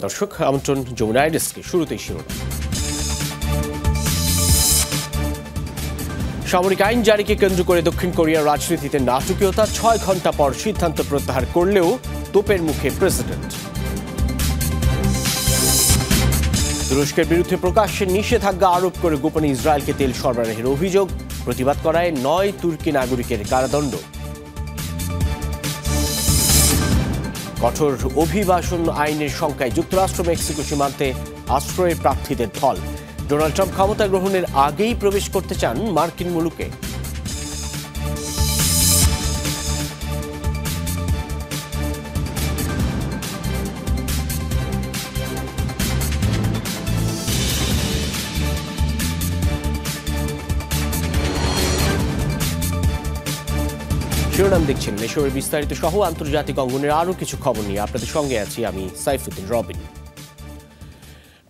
দর্শক, আমন্ত্রণ যমুনা ডেস্কে। শুরুতেই শিরোনাম। সামরিক আইন জারিকে কেন্দ্র করে দক্ষিণ কোরিয়ার রাজনীতিতে নাটকীয়তা। 6 ঘন্টা পর সিদ্ধান্ত প্রত্যাহার করলেও তোপের মুখে প্রেসিডেন্ট। তুরস্কের বিরুদ্ধে প্রকাশ্যে নিষেধাজ্ঞা আরোপ করে গোপনে ইসরায়েলকে তেল সরবরাহের অভিযোগ। প্রতিবাদ করায় 9 তুর্কি নাগরিকের কারাদণ্ড। কঠোর অভিবাসন আইনের শঙ্কায় যুক্তরাষ্ট্র মেক্সিকো সীমান্তে আশ্রয়ের প্রার্থীদের ঢল। ডোনাল্ড ট্রাম্প ক্ষমতা গ্রহণের আগেই প্রবেশ করতে চান মার্কিন মুলুকে। শিরোনাম দেখছেন। এসবের বিস্তারিত সহ আন্তর্জাতিক অঙ্গনের আরও কিছু খবর নিয়ে আপনাদের সঙ্গে আছি আমি সাইফুদ্দিন রবিন।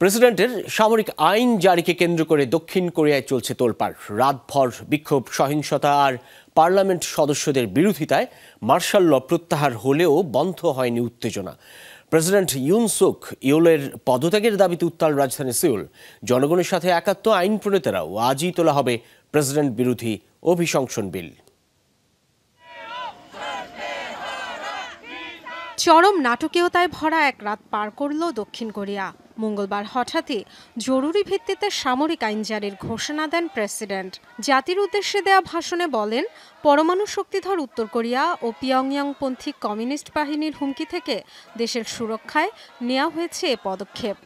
প্রেসিডেন্টের সামরিক আইন জারিকে কেন্দ্র করে দক্ষিণ কোরিয়ায় চলছে তোলপাড়। রাতভর বিক্ষোভ, সহিংসতা আর পার্লামেন্ট সদস্যদের বিরোধিতায় মার্শাল ল প্রত্যাহার হলেও বন্ধ হয়নি উত্তেজনা। প্রেসিডেন্ট ইউন সুক ইয়োলের পদত্যাগের দাবিতে উত্তাল রাজধানী সিউল। জনগণের সাথে একাত্ম আইন প্রণেতারাও আজই তোলা হবে প্রেসিডেন্ট বিরোধী অভিশংসন বিল। চরম নাটকীয়তায় ভরা এক রাত পার করল দক্ষিণ কোরিয়া। মঙ্গলবার হঠাৎই জরুরি ভিত্তিতে সামরিক আইন জারির ঘোষণা দেন প্রেসিডেন্ট। জাতির উদ্দেশ্যে দেয়া ভাষণে বলেন, পরমাণু শক্তিধর উত্তর কোরিয়া ও পিয়ংইয়ংপন্থী কমিউনিস্ট বাহিনীর হুমকি থেকে দেশের সুরক্ষায় নেওয়া হয়েছে এ পদক্ষেপ।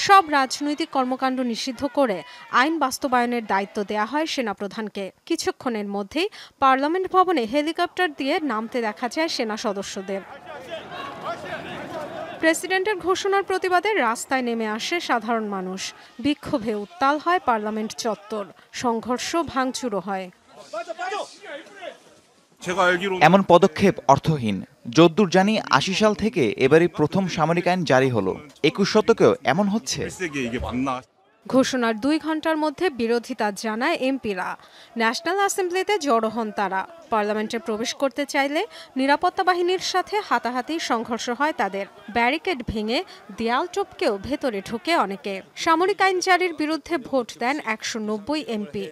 সব রাজনৈতিক কর্মকাণ্ড নিষিদ্ধ করে আইন বাস্তবায়নের দায়িত্ব দেয়া হয় সেনাপ্রধানকে। কিছুক্ষণের মধ্যেই পার্লামেন্ট ভবনে হেলিকপ্টার দিয়ে নামতে দেখা যায় সেনা সদস্যদের। প্রেসিডেন্টের ঘোষণার প্রতিবাদে রাস্তায় নেমে আসে সাধারণ মানুষ। বিক্ষোভে উত্তাল হয় পার্লামেন্ট চত্বর। সংঘর্ষ, ভাঙচুরও হয়। এমন পদক্ষেপ অর্থহীন। যদ্দূর জানি ৮০ সাল থেকে এবারই প্রথম সামরিক আইন জারি হলো। ২১ শতকেও এমন হচ্ছে। ঘোষণার 2 ঘন্টার মধ্যে বিরোধিতা জানায় এমপিরা। ন্যাশনাল অ্যাসেম্বলিতে জড়ো হন তারা। পার্লামেন্টে প্রবেশ করতে চাইলে নিরাপত্তা বাহিনীর সাথে হাতাহাতি সংঘর্ষ হয় তাদের। ব্যারিকেড ভেঙে দেয়াল টপকেও ভেতরে ঢুকে অনেকে। সামরিক আইন জারির বিরুদ্ধে ভোট দেন 190 এমপি।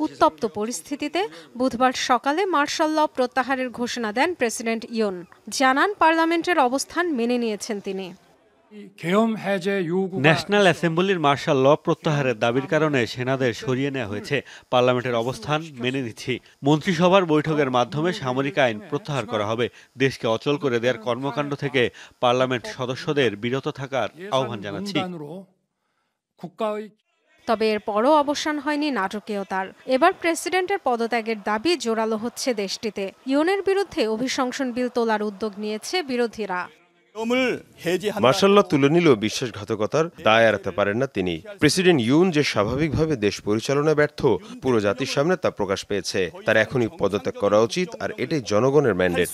উত্তপ্ত পরিস্থিতিতে বুধবার সকালে মার্শাল ল প্রত্যাহারের ঘোষণা দেন প্রেসিডেন্ট ইয়ন। জানান পার্লামেন্টের অবস্থান মেনে নিয়েছেন তিনি। ন্যাশনাল অ্যাসেম্বলির মার্শাল ল প্রত্যাহারের দাবির কারণে সেনাদের সরিয়ে নেওয়া হয়েছে। পার্লামেন্টের অবস্থান মেনে নিচ্ছি। মন্ত্রিসভার বৈঠকের মাধ্যমে সামরিক আইন প্রত্যাহার করা হবে। দেশকে অচল করে দেওয়ার কর্মকাণ্ড থেকে পার্লামেন্ট সদস্যদের বিরত থাকার আহ্বান জানাচ্ছি। তবে এরপরও অবসান হয়নি নাটকীয়তার। এবার প্রেসিডেন্টের পদত্যাগের দাবি জোরালো হচ্ছে দেশটিতে। ইয়নের বিরুদ্ধে অভিশংসন বিল তোলার উদ্যোগ নিয়েছে বিরোধীরা। মার্শাল ল তুলে নিলেও বিশ্বাসঘাতকতার দায় এড়াতে পারেন না তিনি। প্রেসিডেন্ট ইউন যে স্বাভাবিকভাবে দেশ পরিচালনায় ব্যর্থ, পুরো জাতির সামনে তা প্রকাশ পেয়েছে। তার এখনই পদত্যাগ করা উচিত, আর এটাই জনগণের ম্যান্ডেট।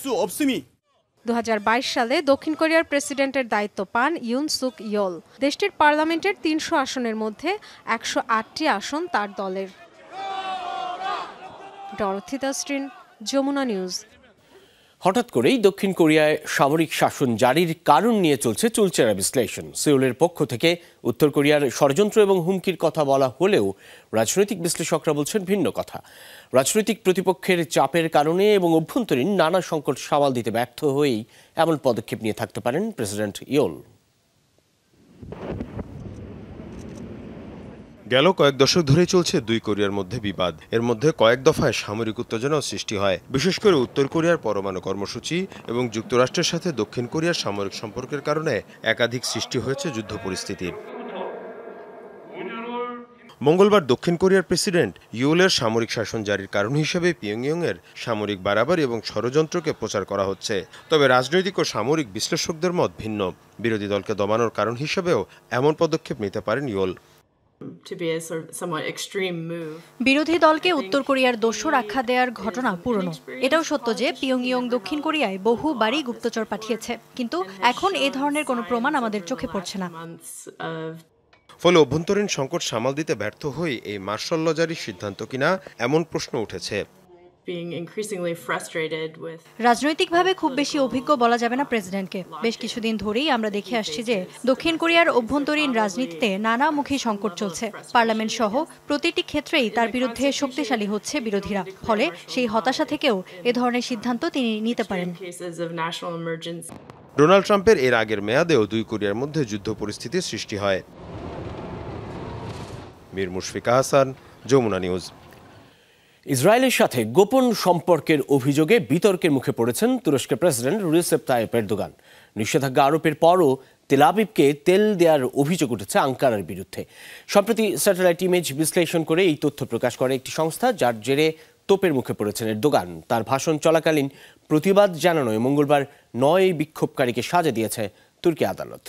2022 সালে দক্ষিণ কোরিয়ার প্রেসিডেন্টের দায়িত্ব পান ইউন সুক ইয়োল। দেশটির পার্লামেন্টের 300 আসনের মধ্যে 108টি আসন তার দলের। Dorothy Tasrin, Jamuna News. হঠাৎ করেই দক্ষিণ কোরিয়ায় সামরিক শাসন জারির কারণ নিয়ে চলছে চুলচেরা বিশ্লেষণ। সিউলের পক্ষ থেকে উত্তর কোরিয়ার ষড়যন্ত্র এবং হুমকির কথা বলা হলেও রাজনৈতিক বিশ্লেষকরা বলছেন ভিন্ন কথা। রাজনৈতিক প্রতিপক্ষের চাপের কারণে এবং অভ্যন্তরীণ নানা সংকট সামাল দিতে ব্যর্থ হয়েই এমন পদক্ষেপ নিয়ে থাকতে পারেন প্রেসিডেন্ট ইয়োল। গেল কয়েক দশক ধরেই চলছে দুই কোরিয়ার মধ্যে বিবাদ। এর মধ্যে কয়েক দফায় সামরিক উত্তেজনাও সৃষ্টি হয়। বিশেষ করে উত্তর কোরিয়ার পরমাণু কর্মসূচি এবং যুক্তরাষ্ট্রের সাথে দক্ষিণ কোরিয়ার সামরিক সম্পর্কের কারণে একাধিক সৃষ্টি হয়েছে যুদ্ধ পরিস্থিতির। মঙ্গলবার দক্ষিণ কোরিয়ার প্রেসিডেন্ট ইয়োলের সামরিক শাসন জারির কারণ হিসেবে পিয়ংইয়ংয়ের সামরিক বাড়াবাড়ি এবং ষড়যন্ত্রকে প্রচার করা হচ্ছে। তবে রাজনৈতিক ও সামরিক বিশ্লেষকদের মত ভিন্ন। বিরোধী দলকে দমানোর কারণ হিসেবেও এমন পদক্ষেপ নিতে পারেন ইয়োল। বিরোধী দলকে উত্তর কোরিয়ার দোসর আখ্যা দেওয়ার ঘটনা পুরনো। এটাও সত্য যে পিয়ংইয়ং দক্ষিণ কোরিয়ায় বহুবারই গুপ্তচর পাঠিয়েছে, কিন্তু এখন এ ধরনের কোনো প্রমাণ আমাদের চোখে পড়ছে না। ফলে অভ্যন্তরীণ সংকট সামাল দিতে ব্যর্থ হয়ে এই মার্শাল ল জারির সিদ্ধান্ত কিনা এমন প্রশ্ন উঠেছে। being increasingly frustrated with রাজনৈতিকভাবে খুব বেশি অভিজ্ঞ বলা যাবে না প্রেসিডেন্টকে। বেশ কিছুদিন ধরেই আমরা দেখে আসছি যে দক্ষিণ কোরিয়ার অভ্যন্তরীণ রাজনীতিতে নানামুখী সংকট চলছে। পার্লামেন্ট সহ প্রতিটি ক্ষেত্রেই তার বিরুদ্ধে শক্তিশালী হচ্ছে বিরোধীরা। ফলে সেই হতাশা থেকেও এ ধরনের সিদ্ধান্ত তিনি নিতে পারেন। cases of national emergency. Donald ট্রাম্পের এর আগের মেয়াদেও দুই কোরিয়ার মধ্যে যুদ্ধ পরিস্থিতির সৃষ্টি হয়। মীর মুশফিকা হাসান, যমুনা নিউজ। ইসরায়েলের সাথে গোপন সম্পর্কের অভিযোগে বিতর্কের মুখে পড়েছেন তুরস্কের প্রেসিডেন্ট রিসেপ তাইয়েপ এরদোগান। নিষেধাজ্ঞা আরোপের পরও তেল আবিবকে তেল দেওয়ার অভিযোগ উঠেছে আঙ্কারার বিরুদ্ধে। সম্প্রতি স্যাটেলাইট ইমেজ বিশ্লেষণ করে এই তথ্য প্রকাশ করে একটি সংস্থা, যার জেরে তোপের মুখে পড়েছেন এরদোগান। তার ভাষণ চলাকালীন প্রতিবাদ জানানোয় মঙ্গলবার 9 বিক্ষোভকারীকে সাজা দিয়েছে তুর্কি আদালত।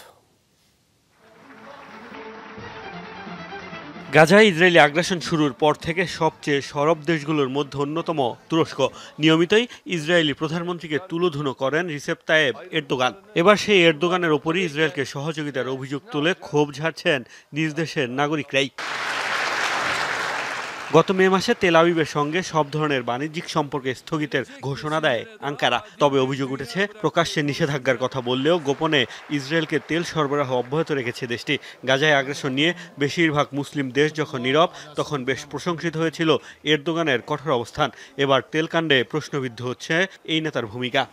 গাজায় ইসরায়েলি আগ্রাসন শুরুর পর থেকে সবচেয়ে সরব দেশগুলোর মধ্যে অন্যতম তুরস্ক নিয়মিতই ইসরায়েলি প্রধানমন্ত্রীকে তুলোধুনো করেন রিসেপ তাইয়েপ এরদোগান। এবার সেই এরদোগানের ওপরই ইসরায়েলকে সহযোগিতার অভিযোগ তুলে ক্ষোভ ঝাড়ছেন নিজ দেশের নাগরিকরাই। গত মে মাসে তেল আবিবের সঙ্গে সব ধরনের বাণিজ্যিক সম্পর্কে স্থগিতের ঘোষণা দেয় আঙ্কারা। তবে অভিযোগ উঠেছে, প্রকাশ্যে নিষেধাজ্ঞার কথা বললেও গোপনে ইসরায়েলকে তেল সরবরাহ অব্যাহত রেখেছে দেশটি। গাজায় আগ্রাসন নিয়ে বেশিরভাগ মুসলিম দেশ যখন নীরব, তখন বেশ প্রশংসিত হয়েছিল এরদোগানের কঠোর অবস্থান। এবার তেলকাণ্ডে প্রশ্নবিদ্ধ হচ্ছে এই নেতার ভূমিকা।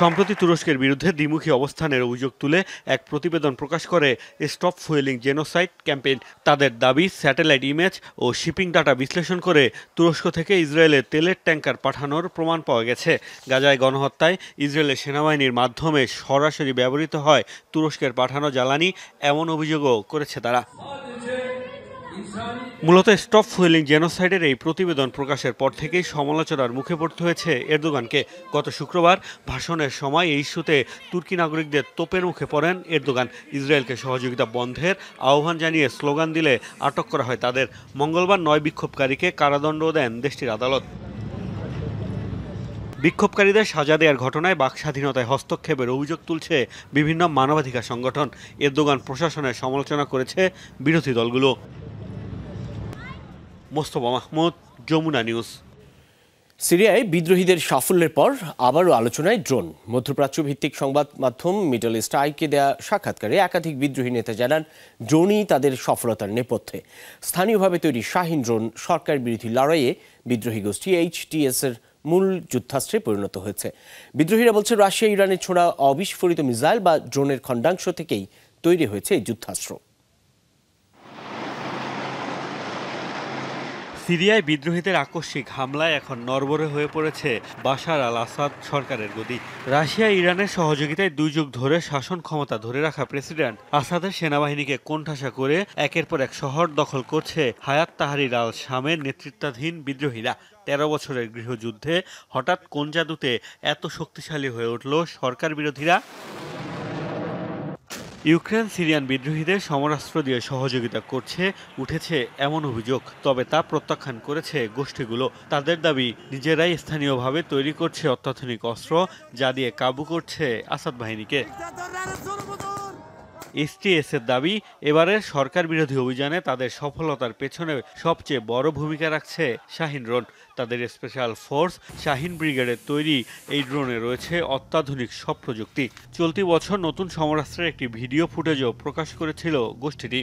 সম্প্রতি তুরস্কের বিরুদ্ধে দ্বিমুখী অবস্থানের অভিযোগ তুলে এক প্রতিবেদন প্রকাশ করে স্টপ ফুয়েলিং জেনোসাইড ক্যাম্পেইন। তাদের দাবি, স্যাটেলাইট ইমেজ ও শিপিং ডাটা বিশ্লেষণ করে তুরস্ক থেকে ইসরায়েলে তেলের ট্যাঙ্কার পাঠানোর প্রমাণ পাওয়া গেছে। গাজায় গণহত্যায় ইসরায়েলের সেনাবাহিনীর মাধ্যমে সরাসরি ব্যবহৃত হয় তুরস্কের পাঠানো জ্বালানি, এমন অভিযোগও করেছে তারা। মূলত স্টপ ফুয়েলিং জেনোসাইডের এই প্রতিবেদন প্রকাশের পর থেকেই সমালোচনার মুখে পড়তে হয়েছে এরদোগানকে। গত শুক্রবার ভাষণের সময় এই ইস্যুতে তুর্কি নাগরিকদের তোপের মুখে পড়েন এরদোগান। ইসরায়েলকে সহযোগিতা বন্ধের আহ্বান জানিয়ে স্লোগান দিলে আটক করা হয় তাদের। মঙ্গলবার 9 বিক্ষোভকারীকে কারাদণ্ড দেন দেশটির আদালত। বিক্ষোভকারীদের সাজা দেওয়ার ঘটনায় বাক স্বাধীনতায় হস্তক্ষেপের অভিযোগ তুলছে বিভিন্ন মানবাধিকার সংগঠন। এরদোগান প্রশাসনের সমালোচনা করেছে বিরোধী দলগুলো। মোস্তফা মাহমুদ, যমুনা নিউজ। সিরিয়ায় বিদ্রোহীদের সাফল্যের পর আবারও আলোচনায় ড্রোন। মধ্যপ্রাচ্য ভিত্তিক সংবাদ মাধ্যম মিডল ইস্ট আইকে দেয়া সাক্ষাৎকারে একাধিক বিদ্রোহী নেতা জানান, ড্রোনই তাদের সফলতার নেপথ্যে। স্থানীয়ভাবে তৈরি শাহিন ড্রোন সরকার বিরোধী লড়াইয়ে বিদ্রোহী গোষ্ঠী HTS এর মূল যুদ্ধাস্ত্রে পরিণত হয়েছে। বিদ্রোহীরা বলছে, রাশিয়া ইরানের ছোড়া অবিস্ফোরিত মিসাইল বা ড্রোনের খণ্ডাংশ থেকেই তৈরি হয়েছে এই যুদ্ধাস্ত্র। সিরিয়ায় বিদ্রোহীদের আকস্মিক হামলায় এখন নড়বড়ে হয়ে পড়েছে বাশার আল আসাদ সরকারের গদি। রাশিয়া ইরানের সহযোগিতায় 2 যুগ ধরে শাসন ক্ষমতা ধরে রাখা প্রেসিডেন্ট আসাদের সেনাবাহিনীকে কোণঠাসা করে একের পর এক শহর দখল করছে হায়াত তাহরির আল শামের নেতৃত্বাধীন বিদ্রোহীরা। 13 বছরের গৃহযুদ্ধে হঠাৎ কোন জাদুতে এত শক্তিশালী হয়ে উঠল সরকার বিরোধীরা? ইউক্রেন সিরিয়ান বিদ্রোহীদের সমরাস্ত্র দিয়ে সহযোগিতা করছে উঠেছে এমন অভিযোগ। তবে তা প্রত্যাখ্যান করেছে গোষ্ঠীগুলো। তাদের দাবি, নিজেরাই স্থানীয়ভাবে তৈরি করছে অত্যাধুনিক অস্ত্র, যা দিয়ে কাবু করছে আসাদ বাহিনীকে। HTS এর দাবি, এবারের সরকার বিরোধী অভিযানে তাদের সফলতার পেছনে সবচেয়ে বড় ভূমিকা রাখছে শাহিন ড্রোন। তাদের স্পেশাল ফোর্স শাহিন ব্রিগেডের তৈরি এই ড্রোনে রয়েছে অত্যাধুনিক সব প্রযুক্তি। চলতি বছর নতুন সমরাস্ত্রের একটি ভিডিও ফুটেজও প্রকাশ করেছিল গোষ্ঠীটি।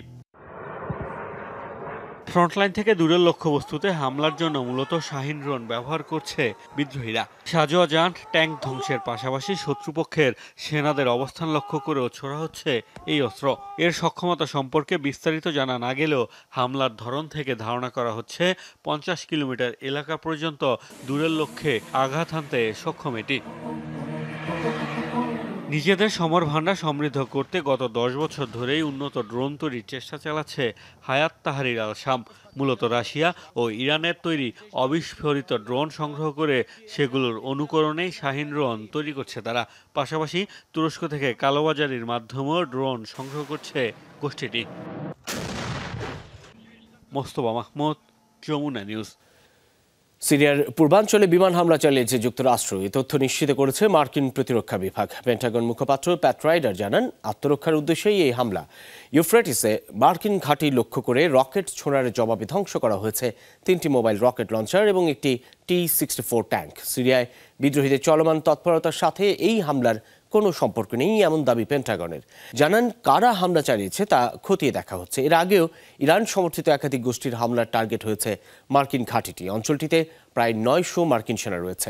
ফ্রন্টলাইন থেকে দূরের লক্ষ্যবস্তুতে হামলার জন্য মূলত শাহিন ড্রোন ব্যবহার করছে বিদ্রোহীরা। সাজোয়া যান ট্যাঙ্ক ধ্বংসের পাশাপাশি শত্রুপক্ষের সেনাদের অবস্থান লক্ষ্য করেও ছোড়া হচ্ছে এই অস্ত্র। এর সক্ষমতা সম্পর্কে বিস্তারিত জানা না গেলেও হামলার ধরন থেকে ধারণা করা হচ্ছে 50 কিলোমিটার এলাকা পর্যন্ত দূরের লক্ষ্যে আঘাত হানতে সক্ষম এটি। নিজেদের সমর ভান্ডার সমৃদ্ধ করতে গত 10 বছর ধরেই উন্নত ড্রোন তৈরির চেষ্টা চালাচ্ছে হায়াত তাহরির আল শাম। মূলত রাশিয়া ও ইরানের তৈরি অবিস্ফোরিত ড্রোন সংগ্রহ করে সেগুলোর অনুকরণেই শাহিন ড্রোন তৈরি করছে তারা। পাশাপাশি তুরস্ক থেকে কালোবাজারির মাধ্যমেও ড্রোন সংগ্রহ করছে গোষ্ঠীটি। মোস্তফা মাহমুদ, যমুনা নিউজ। সিরিয়ার পূর্বাঞ্চলে বিমান হামলা চালিয়েছে যুক্তরাষ্ট্র, এ তথ্য নিশ্চিত করেছে মার্কিন প্রতিরক্ষা বিভাগ। পেন্টাগন মুখপাত্র প্যাট রাইডার জানান, আত্মরক্ষার উদ্দেশ্যেই এই হামলা। ইউফ্রেটিসে মার্কিন ঘাঁটি লক্ষ্য করে রকেট ছোড়ার জবাবে ধ্বংস করা হয়েছে 3টি মোবাইল রকেট লঞ্চার এবং একটি T-64 ট্যাঙ্ক। সিরিয়ায় বিদ্রোহীদের চলমান তৎপরতার সাথে এই হামলার কোনো সম্পর্ক নেই এমন দাবি পেন্টাগনের। জানান, কারা হামলা চালিয়েছে তা খতিয়ে দেখা হচ্ছে। এর আগেও ইরান সমর্থিত একাধিক গোষ্ঠীর হামলার টার্গেট হয়েছে মার্কিন ঘাঁটিটি। অঞ্চলটিতে প্রায় 900 মার্কিন সেনা রয়েছে।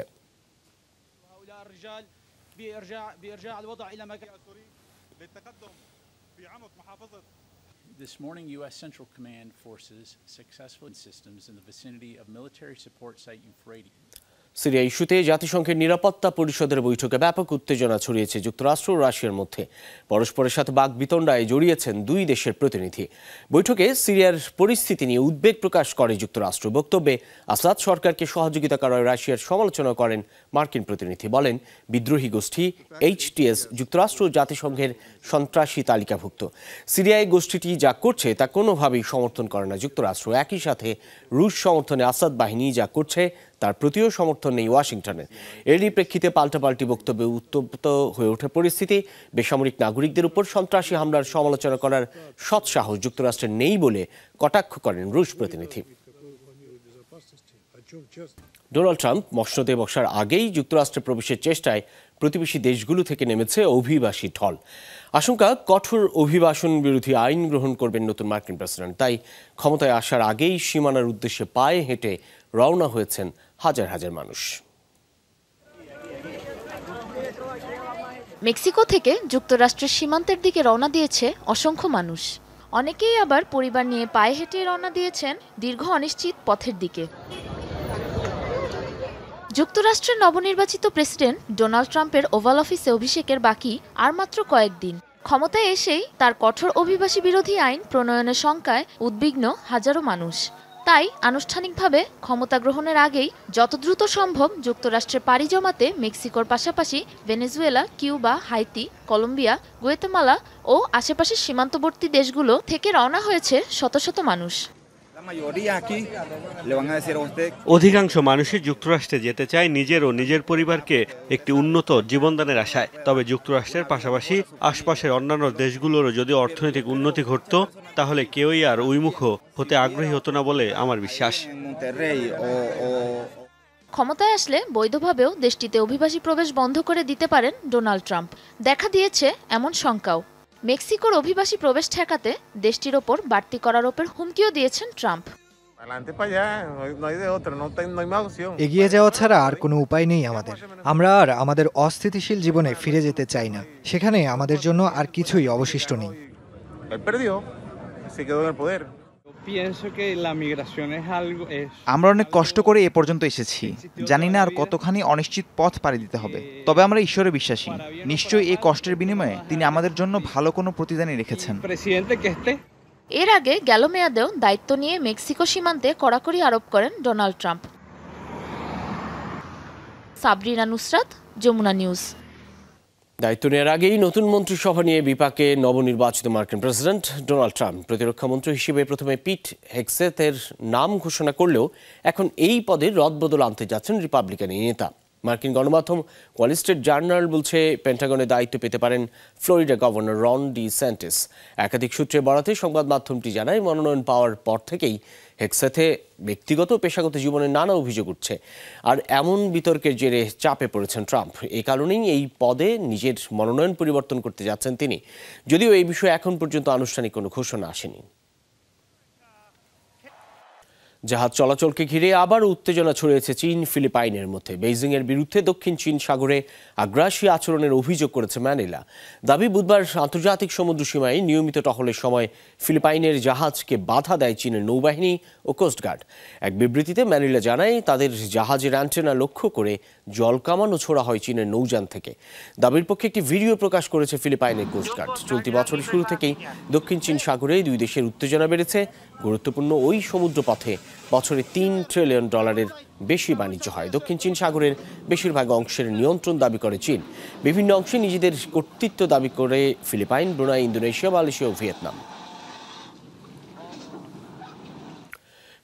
This morning, U.S. Central Command forces successful systems in the vicinity of military support site Euphrates. Syria ইস্যুতে জাতিসংঘের নিরাপত্তা পরিষদের বৈঠকে ব্যাপক উত্তেজনা ছড়িয়েছে যুক্তরাষ্ট্র ও রাশিয়ার মধ্যে। পরস্পরের সাথে বাকবিতণ্ডায় জড়িয়েছেন দুই দেশের প্রতিনিধি। বৈঠকে সিরিয়ার পরিস্থিতি নিয়ে উদ্বেগ প্রকাশ করে যুক্তরাষ্ট্র। বক্তব্যে আসাদ সরকারকে সহযোগিতা করায় রাশিয়ার সমালোচনা করেন মার্কিন প্রতিনিধি। বলেন, বিদ্রোহী গোষ্ঠী HTS যুক্তরাষ্ট্র ও জাতিসংঘের সন্ত্রাসী তালিকাভুক্ত। সিরিয়ায় গোষ্ঠীটি যা করছে তা কোনোভাবেই সমর্থন করে না যুক্তরাষ্ট্র। একই সাথে রুশ সমর্থনে আসাদ বাহিনী যা করছে তার প্রতিও সমর্থন নেই ওয়াশিংটনের। এরই প্রেক্ষিতে পাল্টাপাল্টি বক্তব্যে উত্তপ্ত হয়ে ওঠে পরিস্থিতি। বেসামরিক নাগরিকদের উপর সন্ত্রাসী হামলার সমালোচনা করার সৎসাহস যুক্তরাষ্ট্রের নেই বলে কটাক্ষ করেন রুশ প্রতিনিধি। ডোনাল্ড ট্রাম্প মসনদে বসার আগেই যুক্তরাষ্ট্রে প্রবেশের চেষ্টায় প্রতিবেশী দেশগুলো থেকে নেমেছে অভিবাসী ঢল। আশঙ্কা, কঠোর অভিবাসন বিরোধী আইন গ্রহণ করবেন নতুন মার্কিন প্রেসিডেন্ট। তাই ক্ষমতায় আসার আগেই সীমানার উদ্দেশ্যে পায়ে হেঁটে রওনা হয়েছেন হাজার হাজার মানুষ। মেক্সিকো থেকে যুক্তরাষ্ট্রের সীমান্তের দিকে রওনা দিয়েছে অসংখ্য মানুষ। অনেকেই আবার পরিবার নিয়ে পায়ে হেঁটে রওনা দিয়েছেন দীর্ঘ অনিশ্চিত পথের দিকে। যুক্তরাষ্ট্রের নবনির্বাচিত প্রেসিডেন্ট ডোনাল্ড ট্রাম্পের ওভাল অফিসে অভিষেকের বাকি আর মাত্র কয়েকদিন। ক্ষমতায় এসেই তার কঠোর অভিবাসী বিরোধী আইন প্রণয়নের শঙ্কায় উদ্বিগ্ন হাজারো মানুষ। তাই আনুষ্ঠানিকভাবে ক্ষমতা গ্রহণের আগেই যত দ্রুত সম্ভব যুক্তরাষ্ট্রে পাড়ি জমাতে মেক্সিকোর পাশাপাশি Venezuela, Cuba, Haiti, Colombia, Guatemala ও আশেপাশের সীমান্তবর্তী দেশগুলো থেকে রওনা হয়েছে শত শত মানুষ। অধিকাংশ মানুষই যুক্তরাষ্ট্রে যেতে চায় নিজের ও নিজের পরিবারকে একটি উন্নত জীবনদানের আশায়। তবে যুক্তরাষ্ট্রের পাশাপাশি আশপাশের অন্যান্য দেশগুলোরও যদি অর্থনৈতিক উন্নতি ঘটত, তাহলে কেউই আর উন্মুখ হতে আগ্রহী হতো না বলে আমার বিশ্বাস। ক্ষমতায় আসলে বৈধভাবেও দেশটিতে অভিবাসী প্রবেশ বন্ধ করে দিতে পারেন ডোনাল্ড ট্রাম্প। দেখা দিয়েছে এমন শঙ্কাও। মেক্সিকোর অভিবাসী প্রবেশ ঠেকাতে দেশটির ওপর বাড়তি করার ওপর হুমকিও দিয়েছেন ট্রাম্প। এগিয়ে যাওয়া ছাড়া আর কোনো উপায় নেই আমাদের। আমরা আর আমাদের অস্থিতিশীল জীবনে ফিরে যেতে চাই না। সেখানে আমাদের জন্য আর কিছুই অবশিষ্ট নেই। আমরা অনেক কষ্ট করে এ পর্যন্ত এসেছি। জানি না আর কতখানি অনিশ্চিত পথ পাড়ি দিতে হবে। তবে আমরা ঈশ্বরে বিশ্বাসী। নিশ্চয়ই এই কষ্টের বিনিময়ে তিনি আমাদের জন্য ভালো কোনো প্রতিদানই রেখেছেন। এর আগে গেল মেয়াদেও দায়িত্ব নিয়ে মেক্সিকো সীমান্তে কড়াকড়ি আরোপ করেন Donald Trump. Sabrina Nusrat, Jamuna News. দায়িত্ব নেওয়ার আগেই নতুন মন্ত্রিসভা নিয়ে বিপাকে নবনির্বাচিত মার্কিন প্রেসিডেন্ট ডোনাল্ড ট্রাম্প। প্রতিরক্ষা মন্ত্রী হিসেবে প্রথমে পিট হেগসেথের নাম ঘোষণা করলেও এখন এই পদে রদবদল আনতে যাচ্ছেন রিপাবলিকান এই নেতা। মার্কিন গণমাধ্যম ওয়াল স্ট্রিট জার্নাল বলছে, পেন্টাগনের দায়িত্ব পেতে পারেন ফ্লোরিডা গভর্নর রন ডিস্যান্টিস। একাধিক সূত্রে বরাতে সংবাদ মাধ্যমটি জানায়, মনোনয়ন পাওয়ার পর থেকেই হেগসেথে ব্যক্তিগত ও পেশাগত জীবনে নানা অভিযোগ উঠছে। আর এমন বিতর্কের জেরে চাপে পড়েছেন ট্রাম্প। এই কারণেই এই পদে নিজের মনোনয়ন পরিবর্তন করতে যাচ্ছেন তিনি, যদিও এই বিষয়ে এখন পর্যন্ত আনুষ্ঠানিক কোনো ঘোষণা আসেনি। জাহাজ চলাচলকে ঘিরে আবার উত্তেজনা ছড়িয়েছে চীন ফিলিপাইনের মধ্যে। বেইজিংয়ের বিরুদ্ধে দক্ষিণ চীন সাগরে আগ্রাসী আচরণের অভিযোগ করেছে ম্যানিলা। দাবি, বুধবার আন্তর্জাতিক সমুদ্র সীমায় নিয়মিত টহলের সময় ফিলিপাইনের জাহাজকে বাধা দেয় চীনের নৌবাহিনী ও কোস্টগার্ড। এক বিবৃতিতে ম্যানিলা জানায়, তাদের জাহাজের অ্যান্টেনা লক্ষ্য করে জল কামানো ছোড়া হয় চীনের নৌযান থেকে। দাবির পক্ষে একটি ভিডিও প্রকাশ করেছে ফিলিপাইনের কোস্টগার্ড। চলতি বছরের শুরু থেকেই দক্ষিণ চীন সাগরে দুই দেশের উত্তেজনা বেড়েছে। গুরুত্বপূর্ণ ওই সমুদ্রপথে বছরে $3 ট্রিলিয়ন বেশি বাণিজ্য হয়। দক্ষিণ চীন সাগরের বেশিরভাগ অংশের নিয়ন্ত্রণ দাবি করে চীন। বিভিন্ন অংশে নিজেদের কর্তৃত্ব দাবি করে ফিলিপাইন, ব্রুনাই, ইন্দোনেশিয়া, মালয়েশিয়া ও ভিয়েতনাম।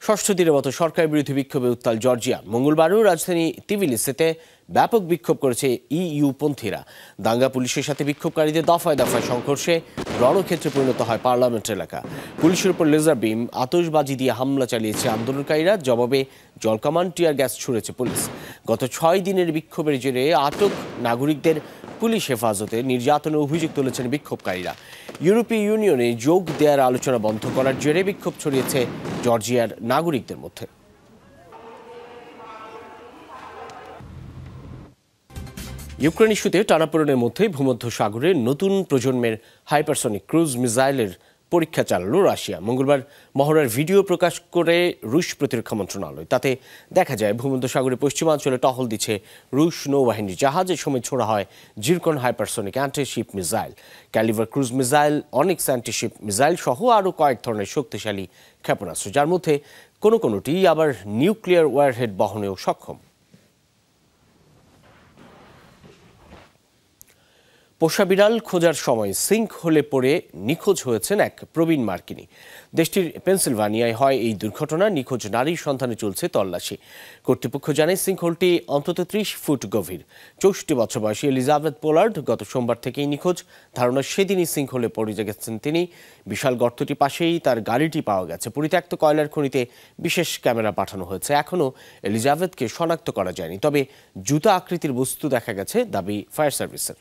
ষষ্ঠ দিনের মতো সরকার বিরোধী বিক্ষোভে উত্তাল জর্জিয়া। মঙ্গলবারও রাজধানী তিবিলিসিতে ব্যাপক বিক্ষোভ করেছে ইইউ পন্থীরা। দাঙ্গা পুলিশের সাথে বিক্ষোভকারীদের দফায় দফায় সংঘর্ষে রণক্ষেত্রে পরিণত হয় পার্লামেন্ট এলাকা। পুলিশের উপর লেজার বিম, আতশবাজি দিয়ে হামলা চালিয়েছে আন্দোলনকারীরা। জবাবে জলকামান, টিয়ার গ্যাস ছুড়েছে পুলিশ। গত 6 দিনের বিক্ষোভের জেরে আটক নাগরিকদের পুলিশ হেফাজতে নির্যাতনের অভিযোগ তুলেছেন বিক্ষোভকারীরা। ইউরোপীয় ইউনিয়নে যোগ দেওয়ার আলোচনা বন্ধ করার জেরে বিক্ষোভ ছড়িয়েছে জর্জিয়ার নাগরিকদের মধ্যে। ইউক্রেন ইস্যুতে টানাপোড়েনের মধ্যে ভূমধ্য সাগরে নতুন প্রজন্মের হাইপারসনিক ক্রুজ মিসাইলের পরীক্ষা চালালো রাশিয়া। মঙ্গলবার মহড়ার ভিডিও প্রকাশ করে রুশ প্রতিরক্ষা মন্ত্রণালয়। তাতে দেখা যায় ভূমধ্য সাগরের পশ্চিমাঞ্চলে টহল দিচ্ছে রুশ নৌবাহিনীর জাহাজের সময় ছোড়া হয় Zircon hypersonic antiship missile, Kalibr cruise missile, Onyx antiship missile সহ আরও কয়েক ধরনের শক্তিশালী ক্ষেপণাস্ত্র, যার মধ্যে কোনোটি আবার নিউক্লিয়ার ওয়ারহেড বহনেও সক্ষম। পোষা বিড়াল খোঁজার সময় সিঙ্ক হোলে পড়ে নিখোঁজ হয়েছেন এক প্রবীণ মার্কিনী। দেশটির পেনসিলভানিয়ায় হয় এই দুর্ঘটনা। নিখোঁজ নারীর সন্ধানে চলছে তল্লাশি। কর্তৃপক্ষ জানায় সিঙ্কহোলটি অন্তত 30 ফুট গভীর। 64 বছর বয়সী এলিজাবেথ পোলার্ড গত সোমবার থেকেই নিখোঁজ। ধারণা সেদিনই সিঙ্কহোলে পড়ে গেছেন তিনি। বিশাল গর্তটি পাশেই তার গাড়িটি পাওয়া গেছে। পরিত্যক্ত কয়লার খনিতে বিশেষ ক্যামেরা পাঠানো হয়েছে। এখনও এলিজাবেথকে শনাক্ত করা যায়নি, তবে জুতা আকৃতির বস্তু দেখা গেছে, দাবি ফায়ার সার্ভিসের।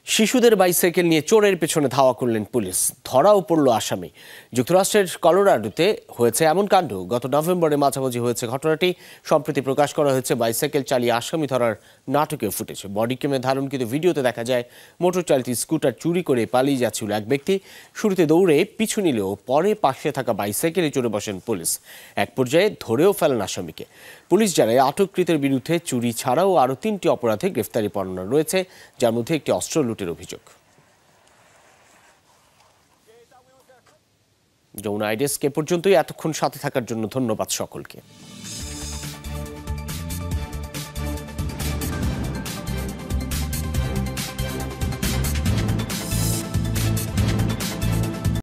শিশুদের বাইসাইকেল নিয়ে চোরের পেছনে ধাওয়া করলেন পুলিশ। ধরাও পড়ল আসামি। যুক্তরাষ্ট্রের কলোরাডোতে হয়েছে এমন কাণ্ড। গত নভেম্বরে মাঝামাঝি হয়েছে ঘটনাটি। সম্প্রতি প্রকাশ করা হয়েছে বাইসাইকেল চালিয়ে আসামি ধরার নাটকীয় ফুটেজ। বডি ক্যামে ধারণকৃত ভিডিওতে দেখা যায় মোটর চালিত স্কুটার চুরি করে পালিয়ে যাচ্ছিল এক ব্যক্তি। শুরুতে দৌড়ে পিছু নিলেও পরে পাশে থাকা বাইসাইকেলে চড়ে বসেন পুলিশ। এক পর্যায়ে ধরেও ফেলেন আসামিকে। পুলিশ জানায় আটককৃতের বিরুদ্ধে চুরি ছাড়াও আরও 3টি অপরাধে গ্রেফতারি পরোয়ানা রয়েছে, যার মধ্যে একটি অস্ত্র লুটের অভিযোগ। যমুনা আইডেস্ক এ পর্যন্তই। এতক্ষণ সাথে থাকার জন্য ধন্যবাদ সকলকে।